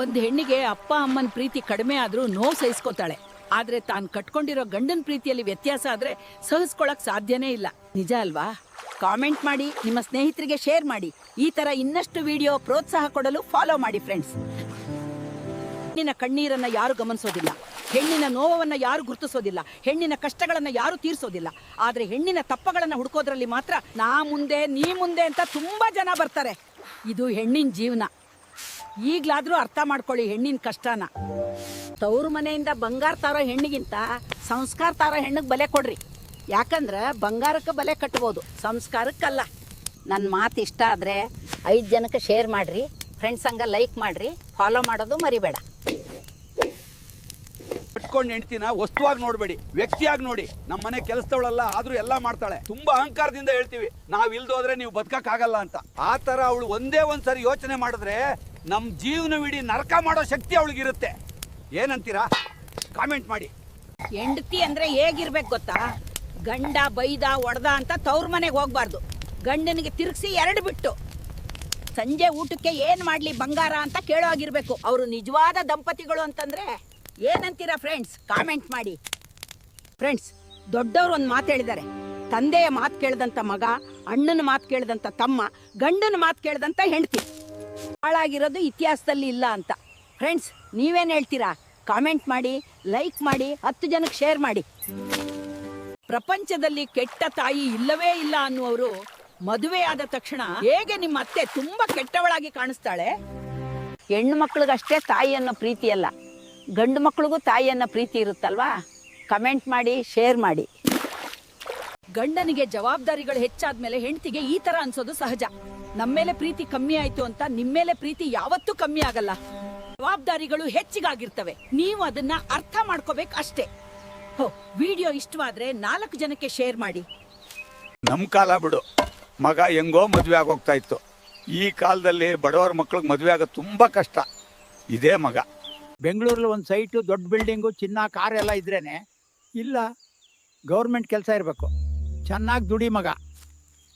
ಒಂದ್ ಹೆಣ್ಣಿಗೆ ಅಪ್ಪ ಅಮ್ಮನ ಪ್ರೀತಿ ಕಡಿಮೆ ಆದ್ರೂ ನೋವು ಸಹಿಸ್ಕೋತಾಳೆ. ಆದ್ರೆ ತಾನ್ ಕಟ್ಕೊಂಡಿರೋ ಗಂಡನ ಪ್ರೀತಿಯಲ್ಲಿ ವ್ಯತ್ಯಾಸ ಆದ್ರೆ ಸಹಿಸ್ಕೊಳಕ್ ಸಾಧ್ಯನೇ ಇಲ್ಲ. ನಿಜ ಅಲ್ವಾ? ಕಾಮೆಂಟ್ ಮಾಡಿ, ನಿಮ್ಮ ಸ್ನೇಹಿತರಿಗೆ ಶೇರ್ ಮಾಡಿ. ಈ ತರ ಇನ್ನಷ್ಟು ವಿಡಿಯೋ ಪ್ರೋತ್ಸಾಹ ಕೊಡಲು ಫಾಲೋ ಮಾಡಿ ಫ್ರೆಂಡ್ಸ್. ಹೆಣ್ಣಿನ ಕಣ್ಣೀರನ್ನ ಯಾರು ಗಮನಿಸೋದಿಲ್ಲ, ಹೆಣ್ಣಿನ ನೋವನ್ನ ಯಾರು ಗುರುತಿಸೋದಿಲ್ಲ, ಹೆಣ್ಣಿನ ಕಷ್ಟಗಳನ್ನ ಯಾರು ತೀರ್ಸೋದಿಲ್ಲ. ಆದ್ರೆ ಹೆಣ್ಣಿನ ತಪ್ಪಗಳನ್ನ ಹುಡುಕೋದ್ರಲ್ಲಿ ಮಾತ್ರ ನಾ ಮುಂದೆ ನೀ ಮುಂದೆ ಅಂತ ತುಂಬಾ ಜನ ಬರ್ತಾರೆ. ಇದು ಹೆಣ್ಣಿನ ಜೀವನ. ಈಗ್ಲಾದ್ರೂ ಅರ್ಥ ಮಾಡ್ಕೊಳ್ಳಿ ಹೆಣ್ಣಿನ ಕಷ್ಟನ. ತವ್ರ ಮನೆಯಿಂದ ಬಂಗಾರ ತಾರೋ ಹೆಣ್ಣಿಗಿಂತ ಸಂಸ್ಕಾರ ತಾರೋ ಹೆಣ್ಣಿಗೆ ಬೆಲೆ ಕೊಡ್ರಿ. ಯಾಕಂದ್ರೆ ಬಂಗಾರಕ್ಕೆ ಬೆಲೆ ಕಟ್ಬೋದು, ಸಂಸ್ಕಾರಕ್ಕಲ್ಲ. ನನ್ನ ಮಾತು ಇಷ್ಟ ಆದರೆ 5 ಜನಕ್ಕೆ ಶೇರ್ ಮಾಡಿರಿ, ಫ್ರೆಂಡ್ಸ್ ಹಂಗೆ ಲೈಕ್ ಮಾಡಿರಿ, ಫಾಲೋ ಮಾಡೋದು ಮರಿಬೇಡ. ಕಟ್ಕೊಂಡು ಹೆಂಡ್ತಿನ ವಸ್ತುವಾಗಿ ನೋಡ್ಬೇಡಿ, ವ್ಯಕ್ತಿಯಾಗಿ ನೋಡಿ. ನಮ್ಮ ಮನೆ ಕೆಲಸದವಳಲ್ಲ, ಆದ್ರೂ ಎಲ್ಲ ಮಾಡ್ತಾಳೆ. ತುಂಬಾ ಅಹಂಕಾರದಿಂದ ಹೇಳ್ತೀವಿ ನಾವ್ ಇಲ್ದೋದ್ರೆ ನೀವು ಬದುಕಕ್ಕಾಗಲ್ಲ ಅಂತ. ಆ ತರ ಅವಳು ಒಂದೇ ಒಂದ್ಸರಿ ಯೋಚನೆ ಮಾಡಿದ್ರೆ ನಮ್ ಜೀವನವಿಡೀ ನರಕ ಮಾಡೋ ಶಕ್ತಿ ಅವಳಿಗಿರುತ್ತೆ. ಏನಂತೀರಾ? ಕಾಮೆಂಟ್ ಮಾಡಿ. ಹೆಂಡತಿ ಅಂದ್ರೆ ಹೇಗಿರ್ಬೇಕು ಗೊತ್ತಾ? ಗಂಡ ಬೈದ ಒಡ್ದ ಅಂತ ತವ್ರ ಮನೆಗೆ ಹೋಗ್ಬಾರ್ದು. ಗಂಡನಿಗೆ ತಿರುಗಿಸಿ 2 ಬಿಟ್ಟು ಸಂಜೆ ಊಟಕ್ಕೆ ಏನ್ ಮಾಡ್ಲಿ ಬಂಗಾರ ಅಂತ ಕೇಳೋ ಆಗಿರ್ಬೇಕು. ಅವರು ನಿಜವಾದ ದಂಪತಿಗಳು ಅಂತಂದ್ರೆ ಏನಂತೀರಾ ಫ್ರೆಂಡ್ಸ್? ಕಾಮೆಂಟ್ ಮಾಡಿ. ಫ್ರೆಂಡ್ಸ್, ದೊಡ್ಡವರು ಒಂದು ಮಾತು ಹೇಳಿದ್ದಾರೆ, ತಂದೆಯ ಮಾತು ಕೇಳಿದಂತ ಮಗ, ಅಣ್ಣನ ಮಾತು ಕೇಳಿದಂತ ತಮ್ಮ, ಗಂಡನ ಮಾತು ಕೇಳಿದಂತ ಹೆಂಡತಿ. ಹಾಳಾಗಿರೋದು ಇತಿಹಾಸದಲ್ಲಿ ಇಲ್ಲ ಅಂತ. ಫ್ರೆಂಡ್ಸ್, ನೀವೇನು ಹೇಳ್ತೀರಾ? ಕಾಮೆಂಟ್ ಮಾಡಿ, ಲೈಕ್ ಮಾಡಿ, 10 ಜನಕ್ಕೆ ಶೇರ್ ಮಾಡಿ. ಪ್ರಪಂಚದಲ್ಲಿ ಕೆಟ್ಟ ತಾಯಿ ಇಲ್ಲವೇ ಇಲ್ಲ ಅನ್ನುವರು ಮದುವೆ ಆದ ತಕ್ಷಣ ಹೇಗೆ ನಿಮ್ಮ ಅತ್ತೆ ತುಂಬಾ ಕೆಟ್ಟವಳಾಗಿ ಕಾಣಿಸ್ತಾಳೆ? ಹೆಣ್ಣು ಮಕ್ಳಿಗಷ್ಟೇ ತಾಯಿ ಅನ್ನೋ ಪ್ರೀತಿ ಅಲ್ಲ, ಗಂಡು ಮಕ್ಳಿಗೂ ತಾಯಿ ಅನ್ನೋ ಪ್ರೀತಿ ಇರುತ್ತಲ್ವಾ? ಕಮೆಂಟ್ ಮಾಡಿ, ಶೇರ್ ಮಾಡಿ. ಗಂಡನಿಗೆ ಜವಾಬ್ದಾರಿಗಳು ಹೆಚ್ಚಾದ್ಮೇಲೆ ಹೆಂಡತಿಗೆ ಈ ತರ ಅನ್ಸೋದು ಸಹಜ. ನಮ್ಮೇಲೆ ಪ್ರೀತಿ ಕಮ್ಮಿ ಆಯ್ತು ಅಂತ ನಿಮ್ಮೇಲೆ ಪ್ರೀತಿ ಯಾವತ್ತೂ ಕಮ್ಮಿ ಆಗಲ್ಲ. ಜವಾಬ್ದಾರಿಗಳು ಹೆಚ್ಚಿಗಾಗಿರ್ತವೆ, ನೀವು ಅದನ್ನ ಅರ್ಥ ಮಾಡ್ಕೋಬೇಕು ಅಷ್ಟೇ. ವಿಡಿಯೋ ಇಷ್ಟವಾದ್ರೆ 4 ಜನಕ್ಕೆ ಶೇರ್ ಮಾಡಿ. ನಮ್ ಕಾಲ ಬಿಡು, ಮಗ ಹೆಂಗೋ ಮದ್ವೆ ಆಗೋಗ್ತಾ ಇತ್ತು. ಈ ಕಾಲದಲ್ಲಿ ಬಡವರ ಮಕ್ಳಿಗೆ ಮದ್ವೆ ಆಗೋದು ತುಂಬಾ ಕಷ್ಟ. ಇದೇ ಮಗ. ಬೆಂಗಳೂರಲ್ಲಿ ಒಂದು ಸೈಟು, ದೊಡ್ಡ ಬಿಲ್ಡಿಂಗು, ಚಿನ್ನ ಕಾರ್ ಎಲ್ಲ ಇದ್ರೇನೆ ಇಲ್ಲ. ಗೌರ್ಮೆಂಟ್ ಕೆಲಸ ಇರಬೇಕು, ಚೆನ್ನಾಗಿ ದುಡಿ ಮಗ.